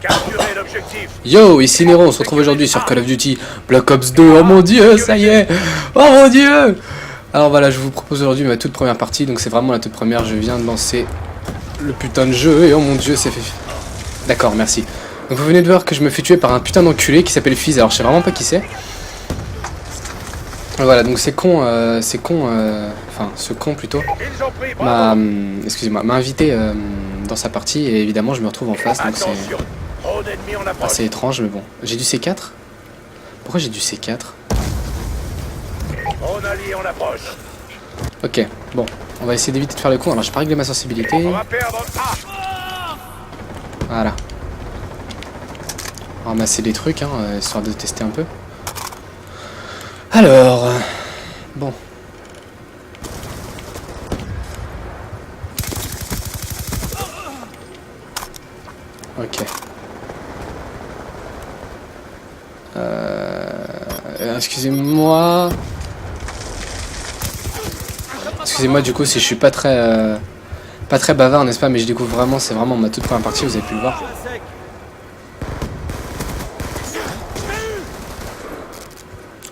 Capturez l'objectif. Yo, ici Nero, on se retrouve aujourd'hui sur Call of Duty Black Ops 2. Oh mon dieu, ça y est. Oh mon dieu. Alors voilà, je vous propose aujourd'hui ma toute première partie. Donc c'est vraiment la toute première, je viens de lancer le putain de jeu. Et oh mon dieu, c'est fait. D'accord, merci. Donc vous venez de voir que je me fais tuer par un putain d'enculé qui s'appelle Fizz. Alors je sais vraiment pas qui c'est. Voilà, donc c'est con, enfin ce con plutôt, m'a, excusez-moi, m'a invité dans sa partie et évidemment je me retrouve en face, donc c'est assez étrange, mais bon. J'ai du C4. Pourquoi j'ai du C4? Ok, bon, on va essayer d'éviter de faire le con. Alors j'ai pas réglé ma sensibilité. Voilà. On va ramasser des trucs, hein, histoire de tester un peu. Alors, bon. Ok. Excusez-moi. Excusez-moi du coup si je suis pas très bavard, n'est-ce pas, mais je découvre vraiment, c'est vraiment ma toute première partie, vous avez pu le voir.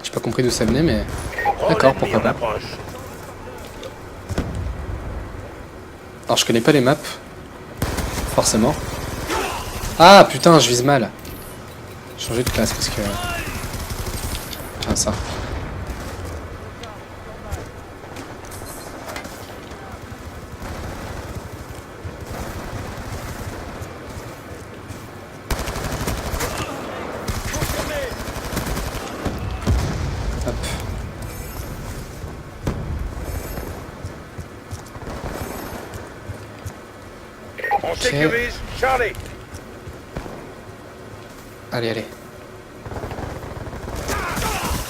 J'ai pas compris d'où ça venait, mais d'accord, pourquoi pas. Alors je connais pas les maps, forcément. Ah putain, je vise mal. Changer de classe parce que... Ah ça. Hop. On sécurise Charlie. Allez, allez.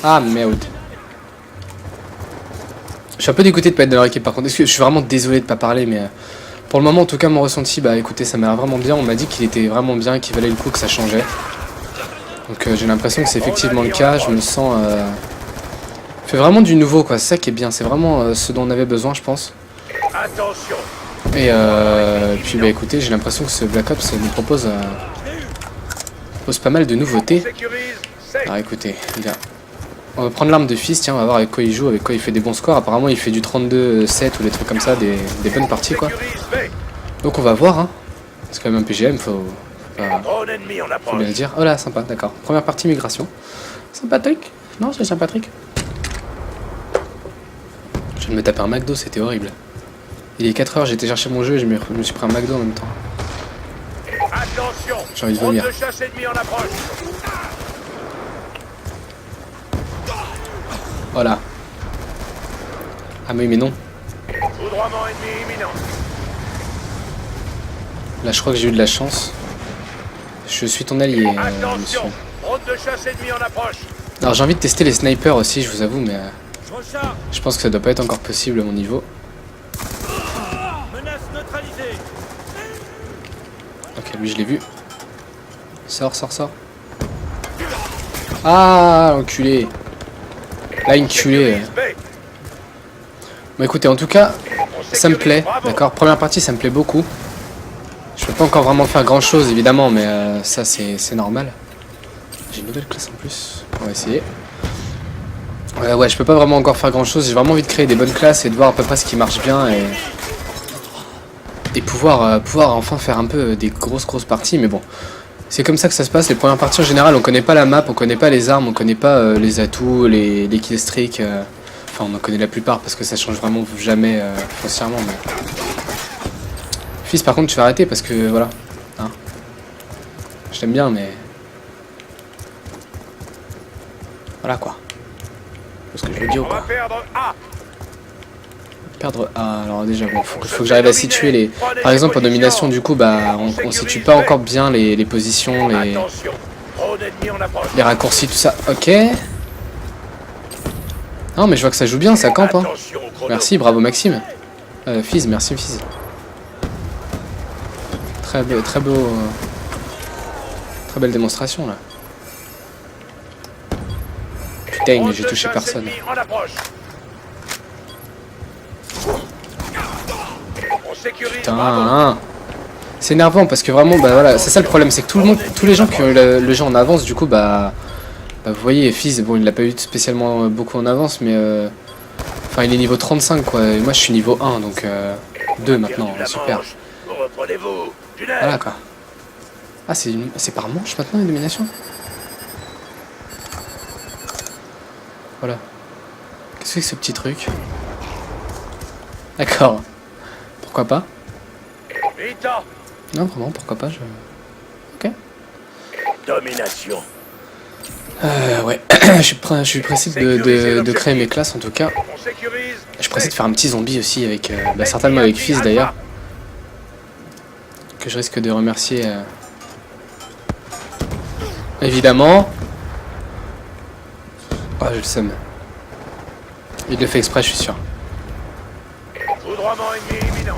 Ah merde. Je suis un peu dégoûté de pas être dans leur équipe par contre. Je suis vraiment désolé de pas parler, mais pour le moment en tout cas mon ressenti, bah écoutez, ça m'a l'air vraiment bien. On m'a dit qu'il était vraiment bien, qu'il valait le coup, que ça changeait. Donc j'ai l'impression que c'est effectivement le cas. Je me sens... fait vraiment du nouveau quoi, c'est ça qui est bien. C'est vraiment ce dont on avait besoin je pense. Attention. Et puis bah écoutez, j'ai l'impression que ce Black Ops nous propose pas mal de nouveautés. Alors écoutez, les gars, on va prendre l'arme de Fizz, tiens, on va voir avec quoi il joue, avec quoi il fait des bons scores. Apparemment il fait du 32-7 ou des trucs comme ça, des bonnes parties quoi. Donc on va voir, hein. C'est quand même un PGM, faut bien le dire. Oh là, sympa, d'accord. Première partie migration. Sympathique? Non, c'est sympathique. Je viens de me taper un McDo, c'était horrible. Il est 4h, j'ai été chercher mon jeu et je me suis pris un McDo en même temps. J'ai envie de vomir. Voilà. Ah mais non. Là je crois que j'ai eu de la chance. Je suis ton allié, monsieur. Alors j'ai envie de tester les snipers aussi, je vous avoue, mais je pense que ça doit pas être encore possible à mon niveau. Ok, lui je l'ai vu. Sors, sors, sors. Ah, l'enculé. Là, enculé. Bon, écoutez, en tout cas, ça me plaît. D'accord, première partie, ça me plaît beaucoup. Je peux pas encore vraiment faire grand chose, évidemment, mais ça, c'est normal. J'ai une nouvelle classe en plus. On va essayer. Ouais, je peux pas vraiment encore faire grand chose. J'ai vraiment envie de créer des bonnes classes et de voir à peu près ce qui marche bien et pouvoir enfin faire un peu des grosses parties, mais bon. C'est comme ça que ça se passe, les premières parties en général, on connaît pas la map, on connaît pas les armes, on connaît pas les atouts, les killstreaks, enfin on en connaît la plupart parce que ça change vraiment jamais foncièrement, mais... Fizz par contre tu vas arrêter parce que voilà, hein. Je t'aime bien mais... Voilà quoi. Parce que je veux dire quoi. Perdre A, alors déjà bon, faut que j'arrive à situer les... Par exemple en domination du coup bah on situe pas encore bien les positions, les raccourcis, tout ça, ok. Non mais je vois que ça joue bien, ça campe hein. Merci, bravo Maxime. Fizz, merci Fizz. Très belle démonstration là. Putain mais j'ai touché personne. Putain, hein. C'est énervant parce que vraiment, bah voilà, c'est ça le problème, c'est que tout le monde, tous les gens qui ont eu le jeu en avance, du coup, bah vous voyez, Fizz, bon, il l'a pas eu spécialement beaucoup en avance, mais enfin, il est niveau 35 quoi, et moi je suis niveau 1, donc 2 maintenant, super. Reprenez-vous. Voilà quoi. Ah, c'est par manche maintenant, les dominations? Voilà. Qu'est-ce que c'est que ce petit truc? D'accord. Pourquoi pas? Vita. Non, vraiment, pourquoi pas, Ok. Domination. Ouais. je suis pressé de créer mes classes, en tout cas. On sécurise. Je suis pressé de faire un petit zombie aussi, avec certainement avec Fizz, d'ailleurs. Que je risque de remercier... évidemment. Oh, j'ai le seum. Il le fait exprès, je suis sûr. Foudroiement ennemi imminent.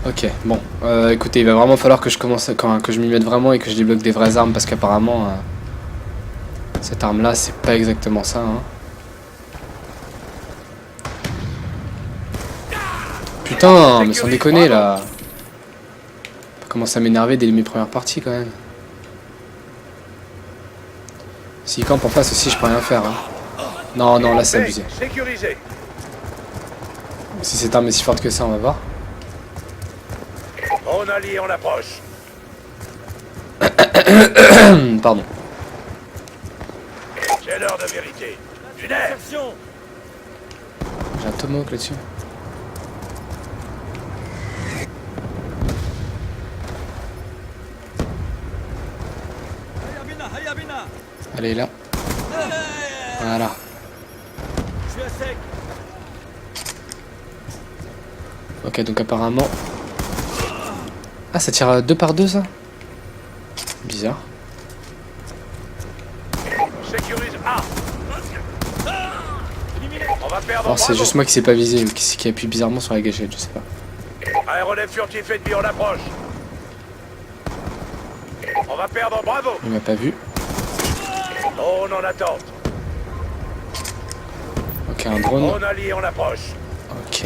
Ok, bon. Écoutez, il va vraiment falloir que je commence, que je m'y mette vraiment et que je débloque des vraies armes, parce qu'apparemment, cette arme-là, c'est pas exactement ça. Hein. Putain, mais sans déconner, là. Ça commence à m'énerver dès mes premières parties, quand même. S'il campe en face aussi, je peux rien faire. Hein. Non, non, là, c'est abusé. Sécurisé. Si cette arme est si forte que ça, on va voir. On allié, on approche. Pardon. C'est l'heure de vérité. Tunnel. J'ai un tomahawk là-dessus. Allez, là. Voilà. Ok, donc apparemment... Ah, ça tire 2 par 2, ça? Bizarre. Sécurise A. On va perdre. Alors, c'est juste moi qui sais pas viser, ou qui appuie bizarrement sur la gâchette, je sais pas. Aéronef furtif ennemi, on approche. On va perdre, bravo. Il m'a pas vu. On en attend. Ok, un drone. On allié, on approche. Ok.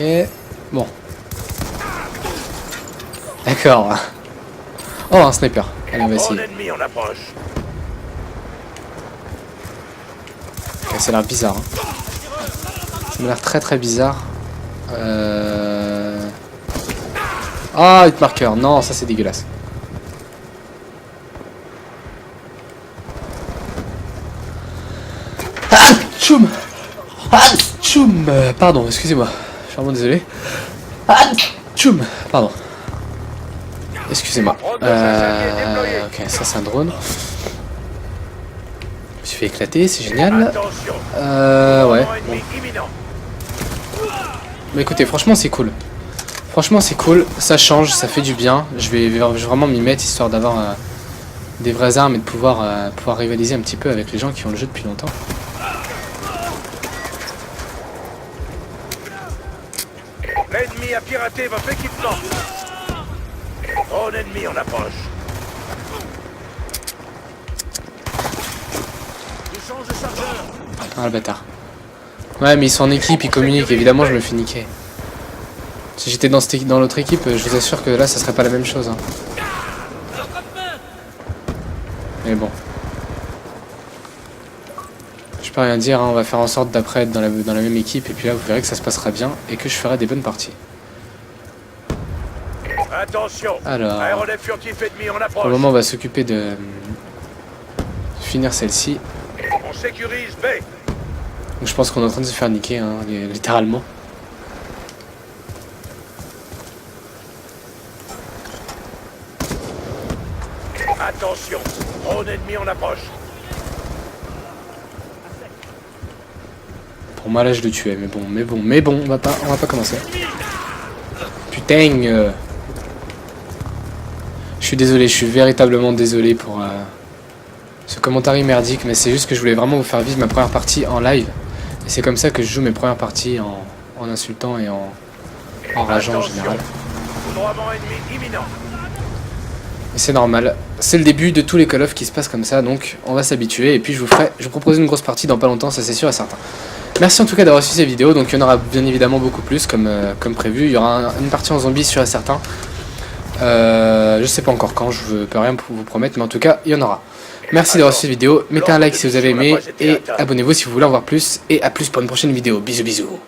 Bon. D'accord. Oh, un sniper. Allez, on va On essayer. ennemi, on approche. Ok, ça a l'air bizarre. Hein. Ça m'a l'air très très bizarre. Ah, hit marker. Non, ça c'est dégueulasse. Ah, tchoum. Ah, tchoum. Pardon, excusez-moi. Je suis vraiment désolé. Ah, tchoum. Pardon. Excusez-moi. Ok, ça c'est un drone. Je me suis fait éclater, c'est génial. Attention. Ouais. Bon. Ennemi imminent. Mais écoutez, franchement c'est cool. Franchement c'est cool, ça change, ça fait du bien. Je vais vraiment m'y mettre histoire d'avoir des vraies armes et de pouvoir rivaliser un petit peu avec les gens qui ont le jeu depuis longtemps. L'ennemi a piraté votre équipement. Drone ennemi, on approche. Échange de chargeur. Ah le bâtard. Ouais mais ils sont en équipe, ils communiquent, évidemment je me fais niquer. Si j'étais dans l'autre équipe, je vous assure que là ça serait pas la même chose. Hein. Mais bon. Je peux rien dire, hein. On va faire en sorte d'après être dans la même équipe et puis là vous verrez que ça se passera bien et que je ferai des bonnes parties. Attention. Alors, Aéronef furtif ennemi, on approche. pour le moment on va s'occuper de finir celle-ci. On sécurise B. Donc je pense qu'on est en train de se faire niquer, hein, littéralement. Attention. Drone ennemi, on approche. Pour moi là je le tuais, mais bon, on va pas commencer. Putain. Je suis désolé, je suis véritablement désolé pour ce commentaire merdique, mais c'est juste que je voulais vraiment vous faire vivre ma première partie en live. Et c'est comme ça que je joue mes premières parties en insultant et en rageant en général. Foudroiement ennemi imminent. Et c'est normal, c'est le début de tous les Call of qui se passent comme ça, donc on va s'habituer. Et puis je vous propose une grosse partie dans pas longtemps, ça c'est sûr et certain. Merci en tout cas d'avoir suivi cette vidéo. Donc il y en aura bien évidemment beaucoup plus comme prévu. Il y aura une partie en zombie sûr et certain. Je sais pas encore quand, je peux rien vous promettre, mais en tout cas il y en aura. Merci d'avoir suivi cette vidéo. Mettez un like si vous avez aimé et abonnez-vous si vous voulez en voir plus. Et à plus pour une prochaine vidéo. Bisous bisous.